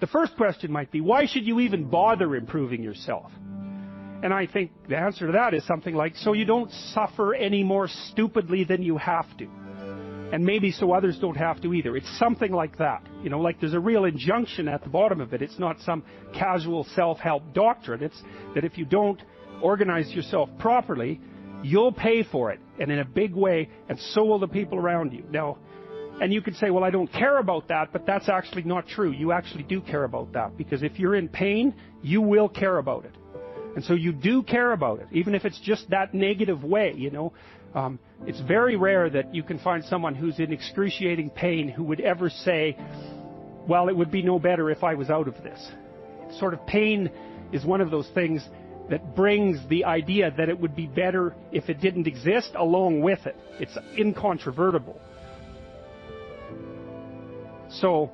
the first question might be, why should you even bother improving yourself? And I think the answer to that is something like, so you don't suffer any more stupidly than you have to. And maybe so others don't have to either. It's something like that. You know, like there's a real injunction at the bottom of it. It's not some casual self-help doctrine. It's that if you don't organize yourself properly, you'll pay for it, and in a big way, and so will the people around you. Now, and you could say, well, I don't care about that, but that's actually not true. You actually do care about that, because if you're in pain, you will care about it. And so you do care about it, even if it's just that negative way, you know. It's very rare that you can find someone who's in excruciating pain who would ever say, well, it would be no better if I was out of this. Sort of pain is one of those things that brings the idea that it would be better if it didn't exist along with it. It's incontrovertible. So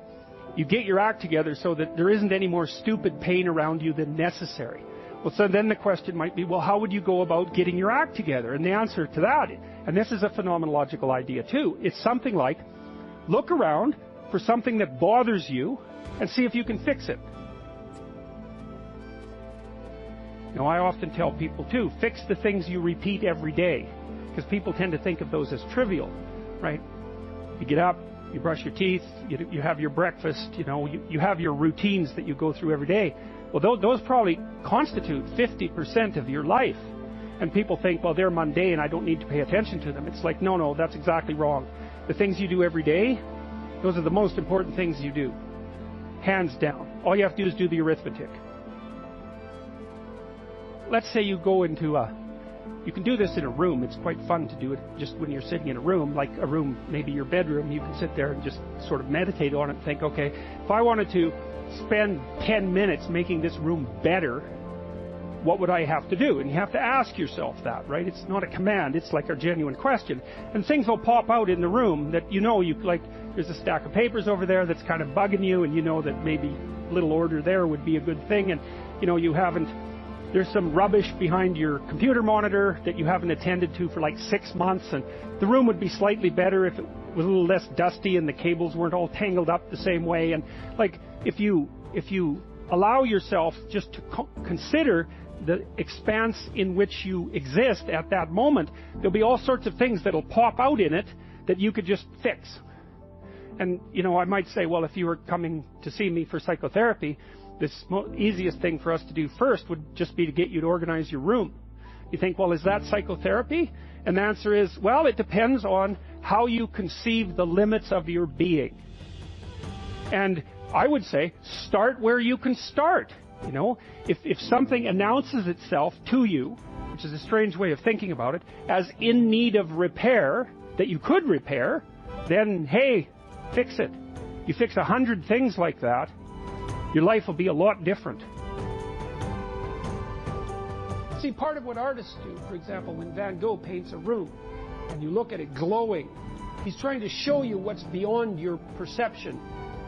you get your act together so that there isn't any more stupid pain around you than necessary. Well, so then the question might be, well, how would you go about getting your act together? And the answer to that, and this is a phenomenological idea too, it's something like, look around for something that bothers you and see if you can fix it. Now, I often tell people too, fix the things you repeat every day, because people tend to think of those as trivial, right? You get up, you brush your teeth, you have your breakfast, you know, you have your routines that you go through every day. Well, those probably constitute 50% of your life. And people think, well, they're mundane, I don't need to pay attention to them. It's like, no, that's exactly wrong. The things you do every day, those are the most important things you do. Hands down. All you have to do is do the arithmetic. Let's say you go into you can do this in a room. It's quite fun to do it just when you're sitting in a room, like a room, maybe your bedroom. You can sit there and just sort of meditate on it and think, okay, if I wanted to spend 10 minutes making this room better, what would I have to do? And you have to ask yourself that, right? It's not a command, it's like a genuine question. And things will pop out in the room that you know, there's a stack of papers over there that's kind of bugging you, and you know that maybe a little order there would be a good thing, and you know, there's some rubbish behind your computer monitor that you haven't attended to for like 6 months, and the room would be slightly better if it was a little less dusty and the cables weren't all tangled up the same way. And like, if you allow yourself just to consider the expanse in which you exist at that moment, there'll be all sorts of things that'll pop out in it that you could just fix. And, you know, I might say, well, if you were coming to see me for psychotherapy, this easiest thing for us to do first would just be to get you to organize your room. You think, well, is that psychotherapy? And the answer is, well, it depends on how you conceive the limits of your being. And I would say, start where you can start. You know, if something announces itself to you, which is a strange way of thinking about it, as in need of repair, that you could repair, then, hey, fix it. You fix 100 things like that, your life will be a lot different. See, part of what artists do, for example, when Van Gogh paints a room, and you look at it glowing, he's trying to show you what's beyond your perception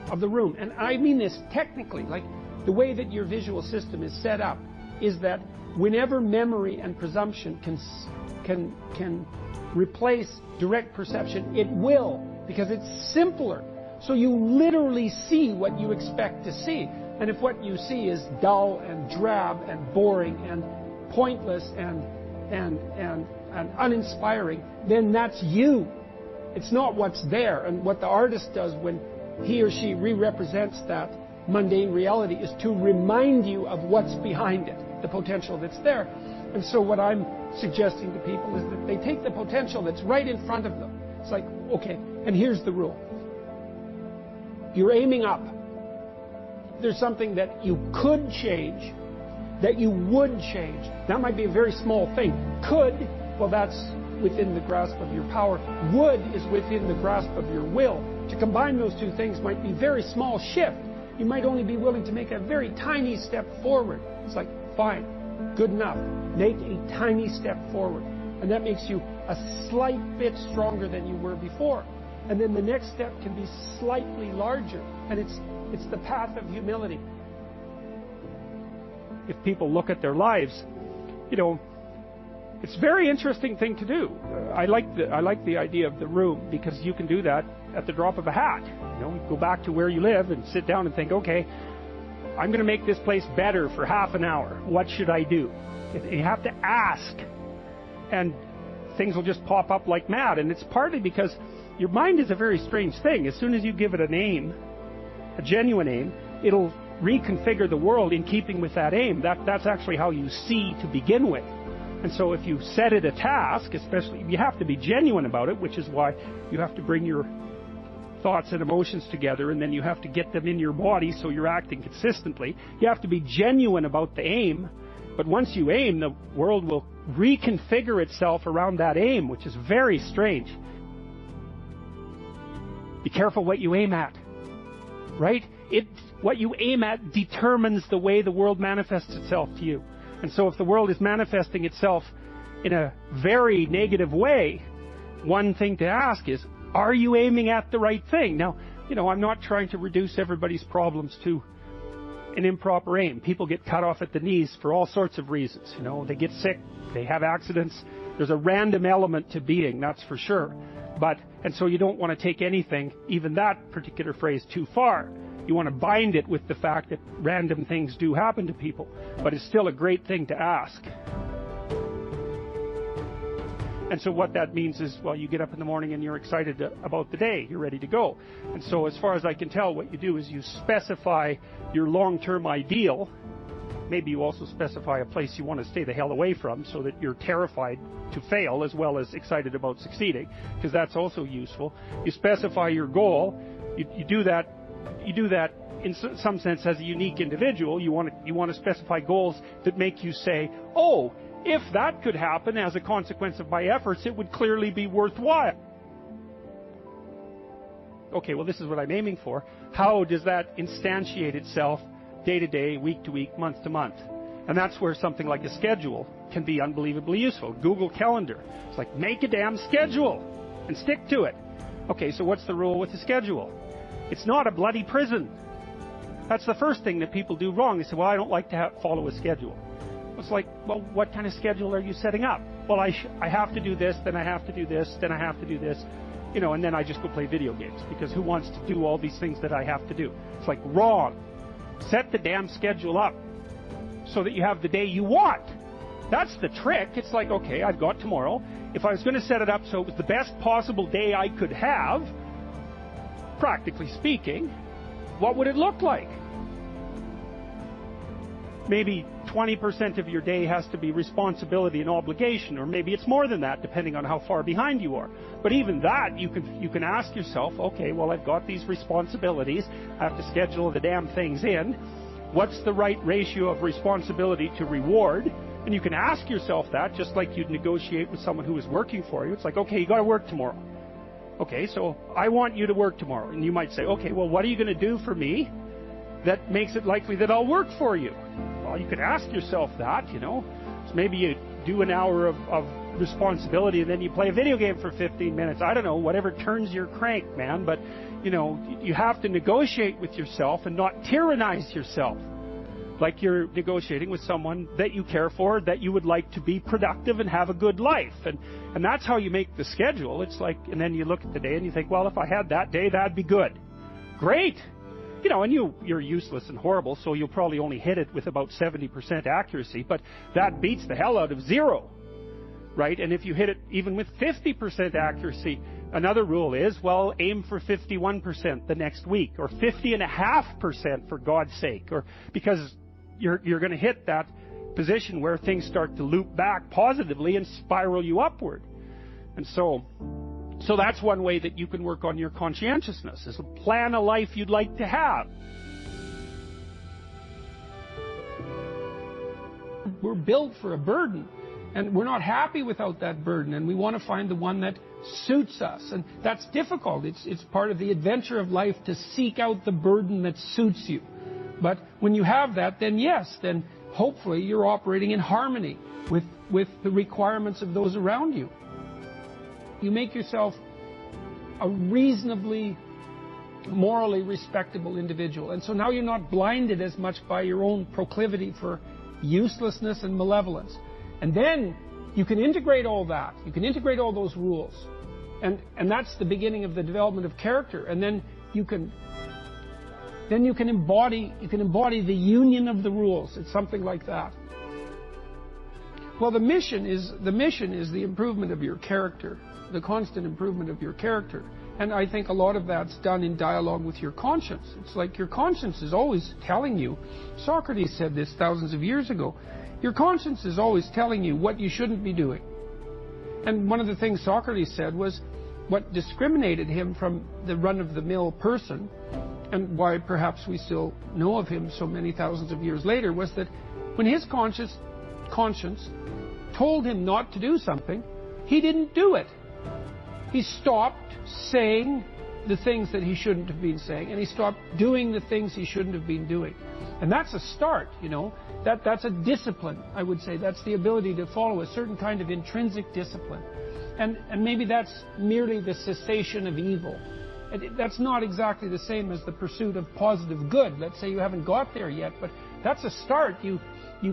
of the room. And I mean this technically, like the way that your visual system is set up is that whenever memory and presumption can replace direct perception, it will, because it's simpler. So you literally see what you expect to see. And if what you see is dull and drab and boring and pointless and uninspiring, then that's you. It's not what's there. And what the artist does when he or she re-represents that mundane reality is to remind you of what's behind it, the potential that's there. And so what I'm suggesting to people is that they take the potential that's right in front of them. It's like, okay, and here's the rule. You're aiming up. There's something that you could change, that you would change. That might be a very small thing. Could, well, that's within the grasp of your power. Would is within the grasp of your will. To combine those two things might be a very small shift. You might only be willing to make a very tiny step forward. It's like, fine, good enough. Make a tiny step forward. And that makes you a slight bit stronger than you were before. And then the next step can be slightly larger. And it's the path of humility. If people look at their lives, you know, it's a very interesting thing to do. I like the idea of the room, because you can do that at the drop of a hat. You know, go back to where you live and sit down and think, okay, I'm going to make this place better for half an hour. What should I do? You have to ask, and things will just pop up like mad. And it's partly because your mind is a very strange thing. As soon as you give it a name, a genuine aim, it'll reconfigure the world in keeping with that aim. That's actually how you see to begin with. And so if you set it a task, especially, you have to be genuine about it, which is why you have to bring your thoughts and emotions together, and then you have to get them in your body so you're acting consistently. You have to be genuine about the aim, but once you aim, the world will reconfigure itself around that aim, which is very strange. Be careful what you aim at, right? What you aim at determines the way the world manifests itself to you. And so if the world is manifesting itself in a very negative way, one thing to ask is, are you aiming at the right thing? Now, I'm not trying to reduce everybody's problems to an improper aim. People get cut off at the knees for all sorts of reasons. They get sick, they have accidents. There's a random element to being, that's for sure. And so you don't want to take anything, even that particular phrase, too far. You want to bind it with the fact that random things do happen to people. But it's still a great thing to ask. And so what that means is, well, you get up in the morning and you're excited about the day. You're ready to go. And so as far as I can tell, what you do is you specify your long-term ideal. Maybe you also specify a place you want to stay the hell away from so that you're terrified to fail as well as excited about succeeding, because that's also useful. You specify your goal. You do that in some sense as a unique individual. You want to specify goals that make you say, oh, if that could happen as a consequence of my efforts, it would clearly be worthwhile. Okay, well, this is what I'm aiming for. How does that instantiate itself day to day, week to week, month to month? And that's where something like a schedule can be unbelievably useful. Google Calendar. It's like, make a damn schedule and stick to it. Okay, so what's the rule with the schedule? It's not a bloody prison. That's the first thing that people do wrong. They say, well, I don't like to follow a schedule. It's like, well, what kind of schedule are you setting up? Well, I have to do this, then I have to do this, then I have to do this, and then I just go play video games, because who wants to do all these things that I have to do? It's like, wrong. Set the damn schedule up so that you have the day you want. That's the trick. It's like, okay, I've got tomorrow. If I was going to set it up so it was the best possible day I could have, practically speaking, what would it look like? Maybe 20% of your day has to be responsibility and obligation, or maybe it's more than that, depending on how far behind you are. But even that, you can ask yourself, okay, well, I've got these responsibilities. I have to schedule the damn things in. What's the right ratio of responsibility to reward? And you can ask yourself that, just like you'd negotiate with someone who is working for you. It's like, okay, you got to work tomorrow. Okay, so I want you to work tomorrow. And you might say, okay, well, what are you going to do for me that makes it likely that I'll work for you? Well, you could ask yourself that, So maybe you do an hour of responsibility and then you play a video game for 15 minutes. I don't know, whatever turns your crank, man. But, you have to negotiate with yourself and not tyrannize yourself. Like you're negotiating with someone that you care for, that you would like to be productive and have a good life. And that's how you make the schedule. It's like, and then you look at the day and you think, well, if I had that day, that'd be good. Great. And you're useless and horrible, so you'll probably only hit it with about 70% accuracy, but that beats the hell out of 0, right? And if you hit it even with 50% accuracy, another rule is, well, aim for 51% the next week, or 50.5% for God's sake, or because you're going to hit that position where things start to loop back positively and spiral you upward. And so that's one way that you can work on your conscientiousness, is plan a life you'd like to have. We're built for a burden, and we're not happy without that burden, and we want to find the one that suits us. And that's difficult. It's part of the adventure of life to seek out the burden that suits you. But when you have that, then yes, then hopefully you're operating in harmony with the requirements of those around you. You make yourself a reasonably, morally respectable individual. And so now you're not blinded as much by your own proclivity for uselessness and malevolence. And then you can integrate all that. You can integrate all those rules. And that's the beginning of the development of character. And then you can then you can embody the union of the rules. It's something like that. Well, the mission is the improvement of your character, the constant improvement of your character. And I think a lot of that's done in dialogue with your conscience. It's like your conscience is always telling you. Socrates said this thousands of years ago. Your conscience is always telling you what you shouldn't be doing. And one of the things Socrates said was what discriminated him from the run-of-the-mill person, and why perhaps we still know of him so many thousands of years later, was that when his conscience told him not to do something, he didn't do it. He stopped saying the things that he shouldn't have been saying, and he stopped doing the things he shouldn't have been doing. And that's a start, you know. That's a discipline, I would say. That's the ability to follow a certain kind of intrinsic discipline. And maybe that's merely the cessation of evil. That's not exactly the same as the pursuit of positive good. Let's say you haven't got there yet, but that's a start. You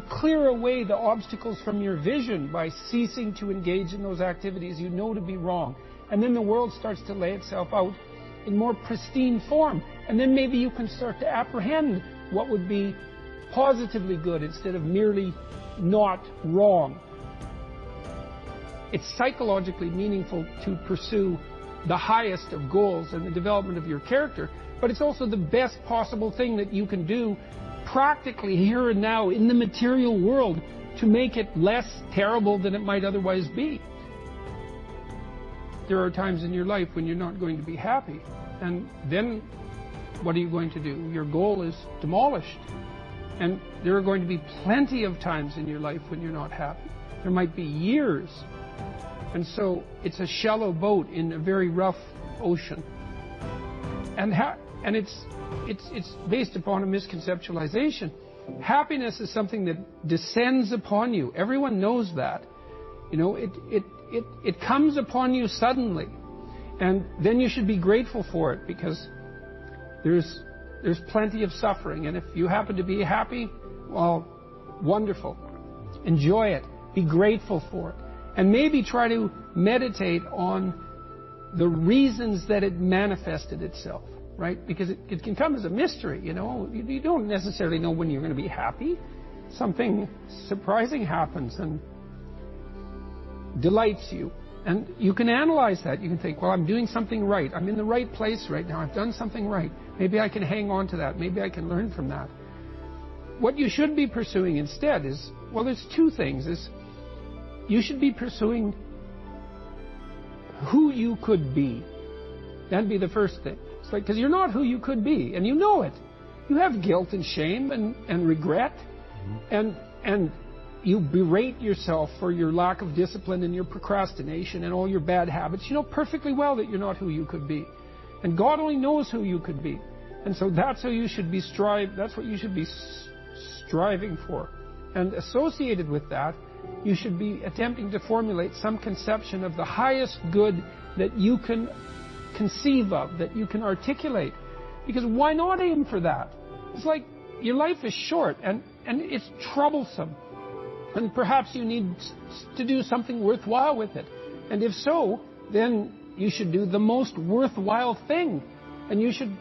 clear away the obstacles from your vision by ceasing to engage in those activities you know to be wrong. And then the world starts to lay itself out in more pristine form. And then maybe you can start to apprehend what would be positively good instead of merely not wrong. It's psychologically meaningful to pursue the highest of goals and the development of your character, but it's also the best possible thing that you can do practically here and now in the material world to make it less terrible than it might otherwise be. There are times in your life when you're not going to be happy, and then what are you going to do? Your goal is demolished. And there are going to be plenty of times in your life when you're not happy. There might be years. And so it's a shallow boat in a very rough ocean. And it's based upon a misconceptualization. Happiness is something that descends upon you. Everyone knows that. You know, it comes upon you suddenly. And then you should be grateful for it, because there's plenty of suffering. And if you happen to be happy, well, wonderful. Enjoy it. Be grateful for it. And maybe try to meditate on the reasons that it manifested itself, right? Because it can come as a mystery, you know. You don't necessarily know when you're going to be happy. Something surprising happens and delights you. And you can analyze that. You can think, well, I'm doing something right. I'm in the right place right now. I've done something right. Maybe I can hang on to that. Maybe I can learn from that. What you should be pursuing instead is, well, there's two things. You should be pursuing who you could be. That'd be the first thing. It's like, because you're not who you could be, and you know it. You have guilt and shame and regret, and you berate yourself for your lack of discipline and your procrastination and all your bad habits. You know perfectly well that you're not who you could be. And God only knows who you could be. And so that's how you should be that's what you should be striving for. And associated with that, you should be attempting to formulate some conception of the highest good that you can conceive of, that you can articulate. Because why not aim for that? It's like your life is short and it's troublesome. And perhaps you need to do something worthwhile with it. And if so, then you should do the most worthwhile thing. And you should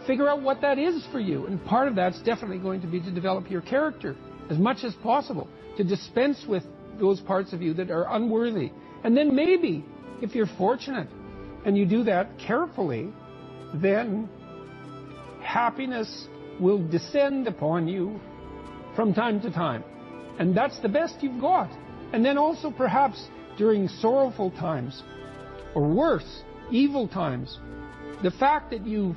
figure out what that is for you. And part of that's definitely going to be to develop your character as much as possible, to dispense with those parts of you that are unworthy. And then maybe, if you're fortunate and you do that carefully, then happiness will descend upon you from time to time. And that's the best you've got. And then also perhaps during sorrowful times, or worse, evil times, the fact that you've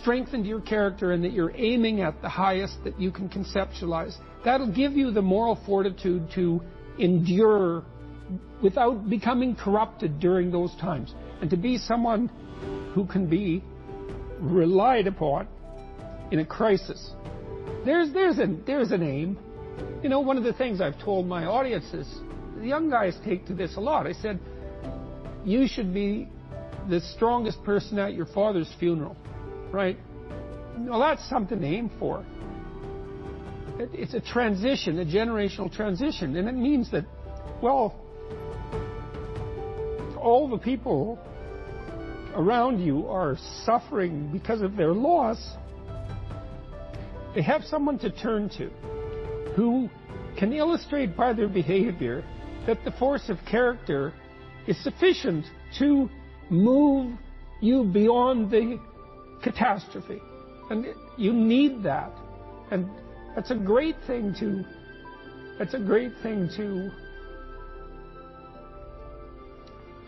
strengthened your character and that you're aiming at the highest that you can conceptualize, that'll give you the moral fortitude to endure without becoming corrupted during those times, and to be someone who can be relied upon in a crisis. There's an aim. You know, one of the things I've told my audience is, the young guys take to this a lot. I said, you should be the strongest person at your father's funeral, right? Well, that's something to aim for. It's a transition, a generational transition, and it means that, well, all the people around you are suffering because of their loss, they have someone to turn to who can illustrate by their behavior that the force of character is sufficient to move you beyond the catastrophe. And you need that. And that's a great thing to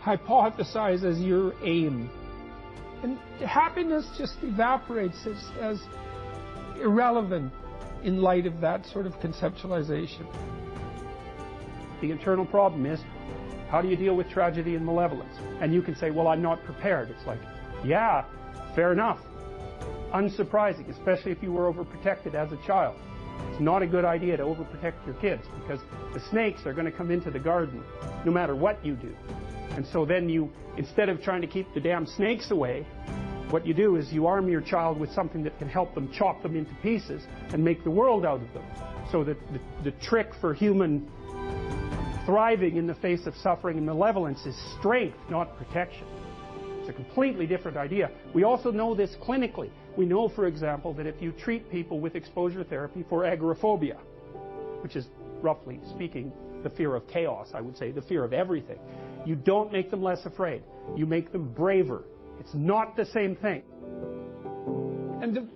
hypothesize as your aim. And happiness just evaporates as irrelevant in light of that sort of conceptualization. The internal problem is, how do you deal with tragedy and malevolence? And you can say, well, I'm not prepared. It's like, yeah, fair enough. Unsurprising, especially if you were overprotected as a child. It's not a good idea to overprotect your kids, because the snakes are going to come into the garden no matter what you do. And so then you, instead of trying to keep the damn snakes away, what you do is you arm your child with something that can help them chop them into pieces and make the world out of them. So that the trick for human thriving in the face of suffering and malevolence is strength, not protection. It's a completely different idea. We also know this clinically. We know, for example, that if you treat people with exposure therapy for agoraphobia, which is, roughly speaking, the fear of chaos, I would say, the fear of everything, you don't make them less afraid. You make them braver. It's not the same thing. And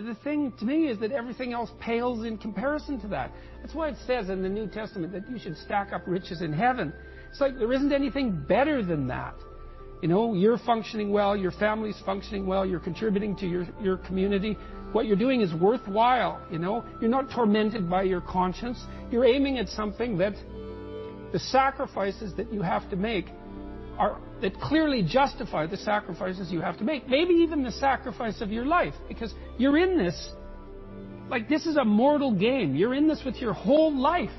the thing to me is that everything else pales in comparison to that. That's why it says in the New Testament that you should stack up riches in heaven. It's like there isn't anything better than that. You know, you're functioning well, your family's functioning well, you're contributing to your community. What you're doing is worthwhile, you know. You're not tormented by your conscience. You're aiming at something that the sacrifices that you have to make that clearly justify the sacrifices you have to make. Maybe even the sacrifice of your life, because you're in this, like this is a mortal game. You're in this with your whole life.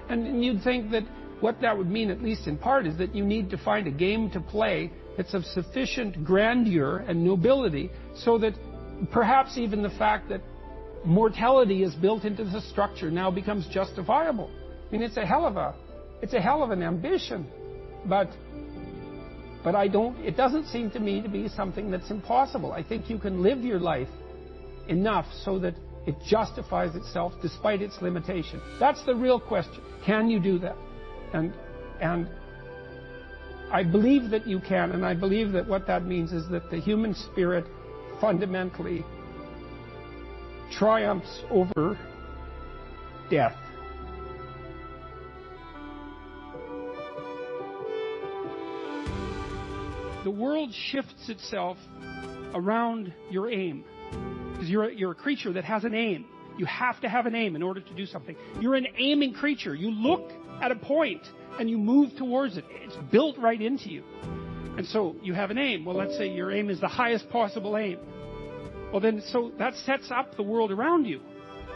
And you'd think that what that would mean, at least in part, is that you need to find a game to play that's of sufficient grandeur and nobility so that perhaps even the fact that mortality is built into the structure now becomes justifiable. I mean, it's a hell of an ambition, but it doesn't seem to me to be something that's impossible. I think you can live your life enough so that it justifies itself despite its limitation. That's the real question. Can you do that? And I believe that you can, and I believe that what that means is that the human spirit fundamentally triumphs over death. The world shifts itself around your aim, because you're a creature that has an aim. You have to have an aim in order to do something. You're an aiming creature. You look at a point and you move towards it. It's built right into you. And so you have an aim. Well, let's say your aim is the highest possible aim. Well, then, so that sets up the world around you.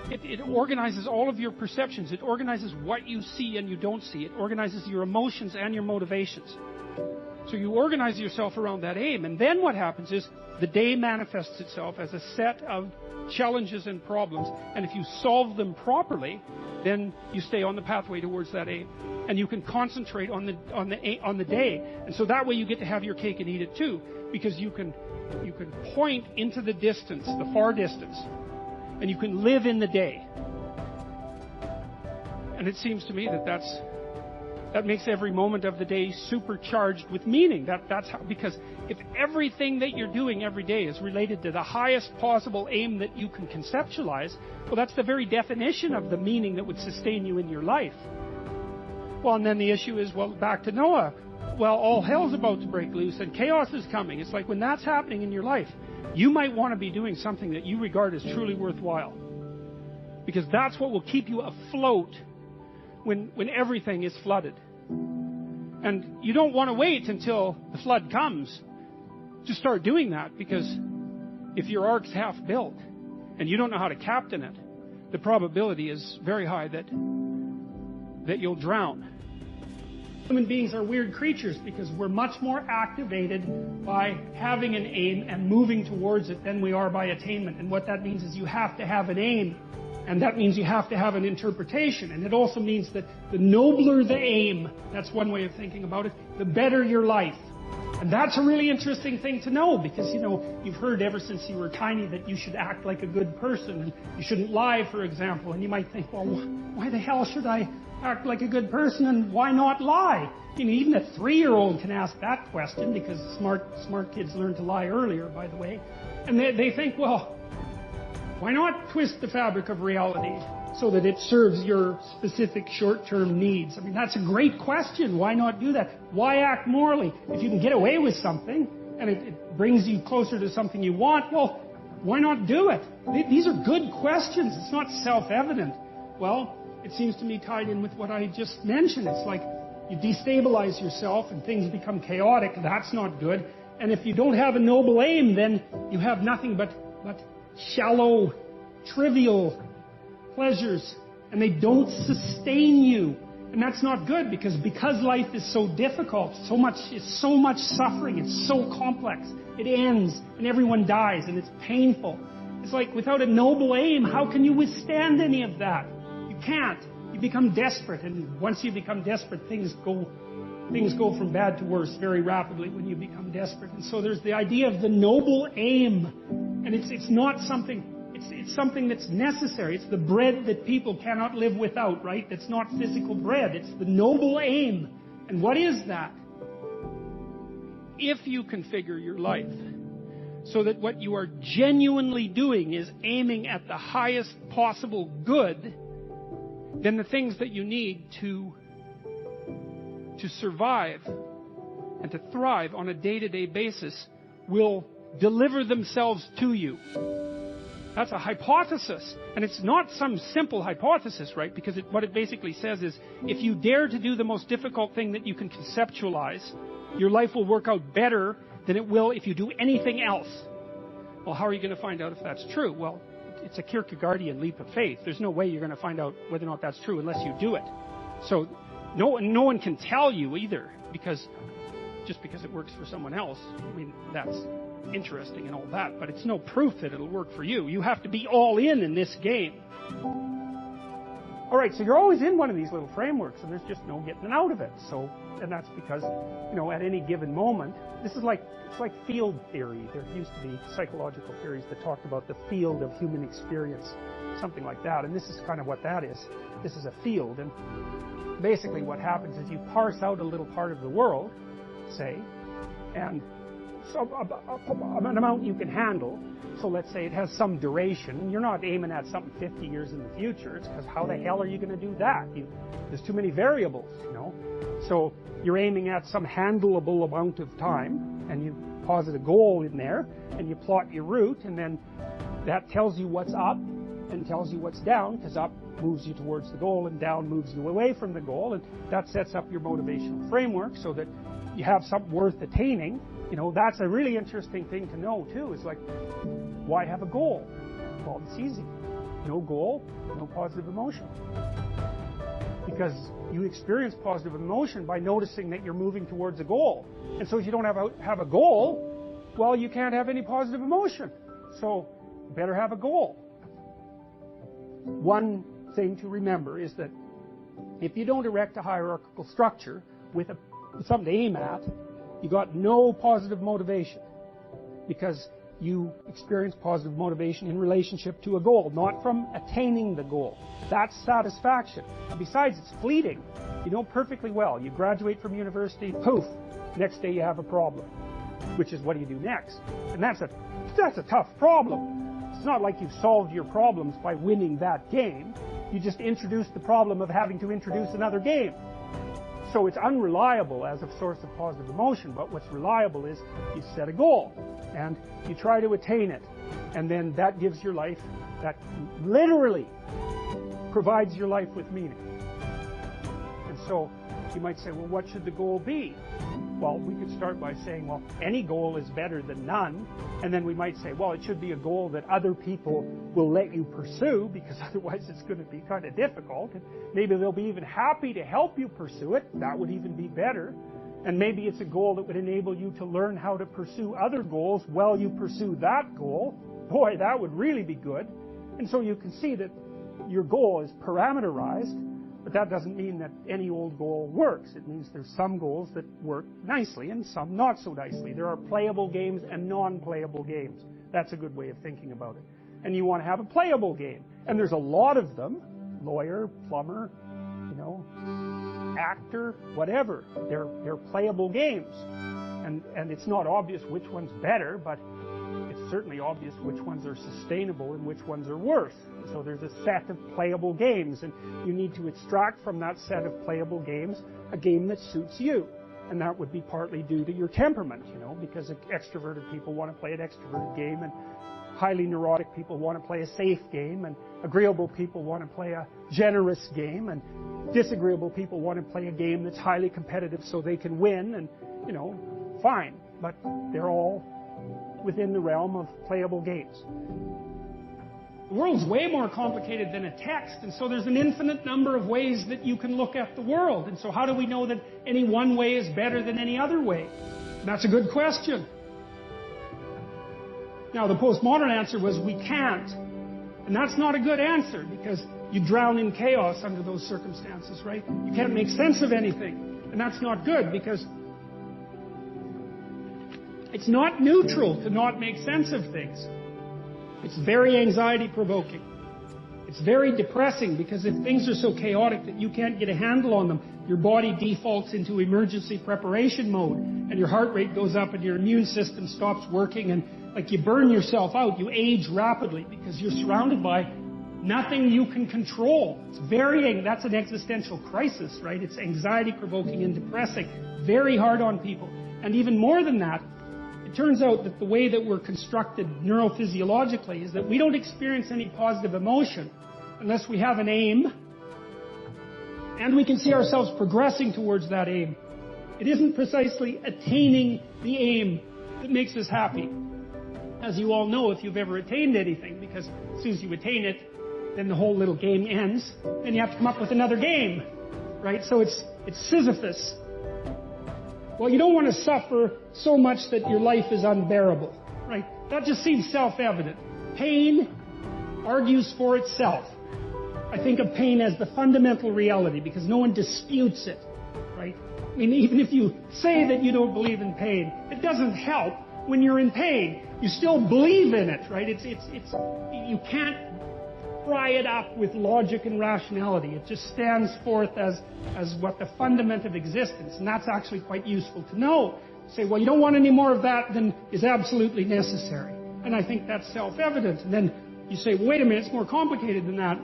It organizes all of your perceptions. It organizes what you see and you don't see. It organizes your emotions and your motivations. So you organize yourself around that aim. And then what happens is the day manifests itself as a set of challenges and problems. And if you solve them properly, then you stay on the pathway towards that aim. And you can concentrate on the day. And so that way you get to have your cake and eat it too. Because you can point into the distance, the far distance. And you can live in the day. And it seems to me that makes every moment of the day supercharged with meaning. That's how, because if everything that you're doing every day is related to the highest possible aim that you can conceptualize, well, that's the very definition of the meaning that would sustain you in your life. Well, and then the issue is, well, back to Noah. Well, all hell's about to break loose and chaos is coming. It's like when that's happening in your life, you might want to be doing something that you regard as truly worthwhile. Because that's what will keep you afloat when everything is flooded. And you don't want to wait until the flood comes to start doing that, because if your ark's half built and you don't know how to captain it, the probability is very high that you'll drown. Human beings are weird creatures because we're much more activated by having an aim and moving towards it than we are by attainment. And what that means is you have to have an aim. And that means you have to have an interpretation. And it also means that the nobler the aim, that's one way of thinking about it, the better your life. And that's a really interesting thing to know because, you've heard ever since you were tiny that you should act like a good person and you shouldn't lie, for example. And you might think, well, why the hell should I act like a good person and why not lie? Even a 3-year-old can ask that question because smart kids learn to lie earlier, by the way. And they think, well, why not twist the fabric of reality so that it serves your specific short-term needs? I mean, that's a great question. Why not do that? Why act morally? If you can get away with something and it brings you closer to something you want, well, why not do it? These are good questions. It's not self-evident. Well, it seems to me tied in with what I just mentioned. It's like you destabilize yourself and things become chaotic. That's not good. And if you don't have a noble aim, then you have nothing but shallow, trivial pleasures, and they don't sustain you. And that's not good because life is so difficult, it's so much suffering, it's so complex. It ends and everyone dies and it's painful. It's like without a noble aim, how can you withstand any of that? You can't. You become desperate, and once you become desperate, things go from bad to worse very rapidly when you become desperate. And so there's the idea of the noble aim, and it's not something. It's something that's necessary. It's the bread that people cannot live without, right? It's not physical bread. It's the noble aim. And what is that? If you configure your life so that what you are genuinely doing is aiming at the highest possible good, then the things that you need to survive and to thrive on a day-to-day basis will deliver themselves to you. That's a hypothesis. And it's not some simple hypothesis, right? Because what it basically says is, if you dare to do the most difficult thing that you can conceptualize, your life will work out better than it will if you do anything else. Well, how are you going to find out if that's true? Well, it's a Kierkegaardian leap of faith. There's no way you're going to find out whether or not that's true unless you do it. So no one can tell you either, just because it works for someone else. I mean, that's interesting and all that, but it's no proof that it'll work for you. You have to be all in this game. All right, so you're always in one of these little frameworks, and there's just no getting out of it. And that's because, at any given moment, it's like field theory. There used to be psychological theories that talked about the field of human experience, something like that. And this is kind of what that is. This is a field, and basically what happens is you parse out a little part of the world, say, and so an amount you can handle. So let's say it has some duration. You're not aiming at something 50 years in the future. It's because how the hell are you going to do that? There's too many variables, So you're aiming at some handleable amount of time, and you posit a goal in there, and you plot your route, and then that tells you what's up and tells you what's down, because up moves you towards the goal and down moves you away from the goal, and that sets up your motivational framework so that you have something worth attaining. That's a really interesting thing to know, too. It's like, why have a goal? Well, it's easy. No goal, no positive emotion. Because you experience positive emotion by noticing that you're moving towards a goal. And so if you don't have a goal, well, you can't have any positive emotion. So you better have a goal. One thing to remember is that if you don't erect a hierarchical structure with something to aim at, you got no positive motivation, because you experience positive motivation in relationship to a goal, not from attaining the goal. That's satisfaction. And besides, it's fleeting. You know perfectly well. You graduate from university, poof, next day you have a problem, which is what do you do next? And that's a tough problem. It's not like you've solved your problems by winning that game. You just introduced the problem of having to introduce another game. So it's unreliable as a source of positive emotion, but what's reliable is you set a goal and you try to attain it, and then that gives your life, that literally provides your life with meaning. And so you might say, well, what should the goal be? Well, we could start by saying, well, any goal is better than none. And then we might say, well, it should be a goal that other people will let you pursue, because otherwise it's going to be kind of difficult. And maybe they'll be even happy to help you pursue it. That would even be better. And maybe it's a goal that would enable you to learn how to pursue other goals while you pursue that goal. Boy, that would really be good. And so you can see that your goal is parameterized But that doesn't mean that any old goal works. It means there's some goals that work nicely and some not so nicely. There are playable games and non-playable games. That's a good way of thinking about it. And you want to have a playable game. And there's a lot of them. Lawyer, plumber, actor, whatever. They're playable games. And it's not obvious which one's better, but it's certainly obvious which ones are sustainable and which ones are worse. So there's a set of playable games, and you need to extract from that set of playable games a game that suits you. And that would be partly due to your temperament, because extroverted people want to play an extroverted game, and highly neurotic people want to play a safe game, and agreeable people want to play a generous game, and disagreeable people want to play a game that's highly competitive so they can win, and, fine. But they're all within the realm of playable games. The world's way more complicated than a text, and so there's an infinite number of ways that you can look at the world. And so how do we know that any one way is better than any other way? That's a good question. Now, the postmodern answer was we can't. And that's not a good answer, because you drown in chaos under those circumstances, right? You can't make sense of anything. And that's not good, because it's not neutral to not make sense of things. It's very anxiety-provoking. It's very depressing, because if things are so chaotic that you can't get a handle on them, your body defaults into emergency preparation mode, and your heart rate goes up, and your immune system stops working, and like you burn yourself out. You age rapidly because you're surrounded by nothing you can control. That's an existential crisis, right? It's anxiety-provoking and depressing. Very hard on people. And even more than that, it turns out that the way that we're constructed neurophysiologically is that we don't experience any positive emotion unless we have an aim and we can see ourselves progressing towards that aim. It isn't precisely attaining the aim that makes us happy. As you all know, if you've ever attained anything, because as soon as you attain it, then the whole little game ends, and you have to come up with another game, right? So it's Sisyphus. Well, you don't want to suffer so much that your life is unbearable, right? That just seems self-evident. Pain argues for itself. I think of pain as the fundamental reality, because no one disputes it, right? I mean, even if you say that you don't believe in pain, it doesn't help when you're in pain. You still believe in it, right? You can't pry it up with logic and rationality. It just stands forth as what the fundament of existence, and that's actually quite useful to know. Say, well, you don't want any more of that than is absolutely necessary. And I think that's self-evident. And then you say, well, wait a minute, it's more complicated than that.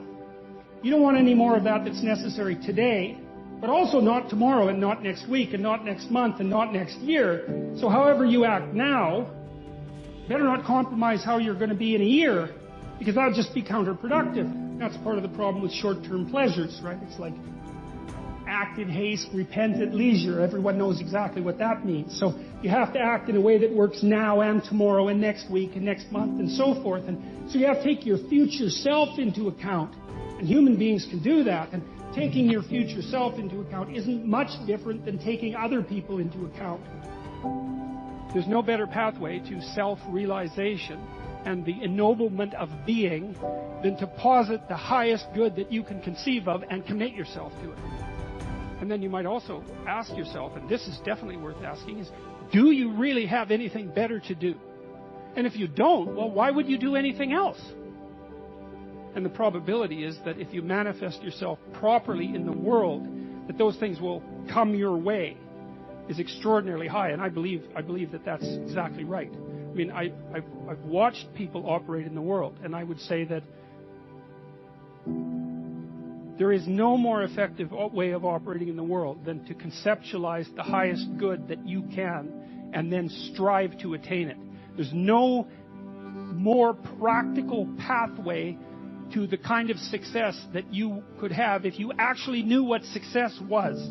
You don't want any more of that that's necessary today, but also not tomorrow, and not next week, and not next month, and not next year. So however you act now, better not compromise how you're going to be in a year, because that would just be counterproductive. That's part of the problem with short-term pleasures, right? It's like act in haste, repent at leisure. Everyone knows exactly what that means. So you have to act in a way that works now and tomorrow and next week and next month and so forth. And so you have to take your future self into account. And human beings can do that. And taking your future self into account isn't much different than taking other people into account. There's no better pathway to self-realization and the ennoblement of being than to posit the highest good that you can conceive of and commit yourself to it. And then you might also ask yourself, and this is definitely worth asking, is do you really have anything better to do? And if you don't, well, why would you do anything else? And the probability is that if you manifest yourself properly in the world, that those things will come your way is extraordinarily high. And I believe that that's exactly right. I mean, I've watched people operate in the world, and I would say that there is no more effective way of operating in the world than to conceptualize the highest good that you can and then strive to attain it. There's no more practical pathway to the kind of success that you could have if you actually knew what success was.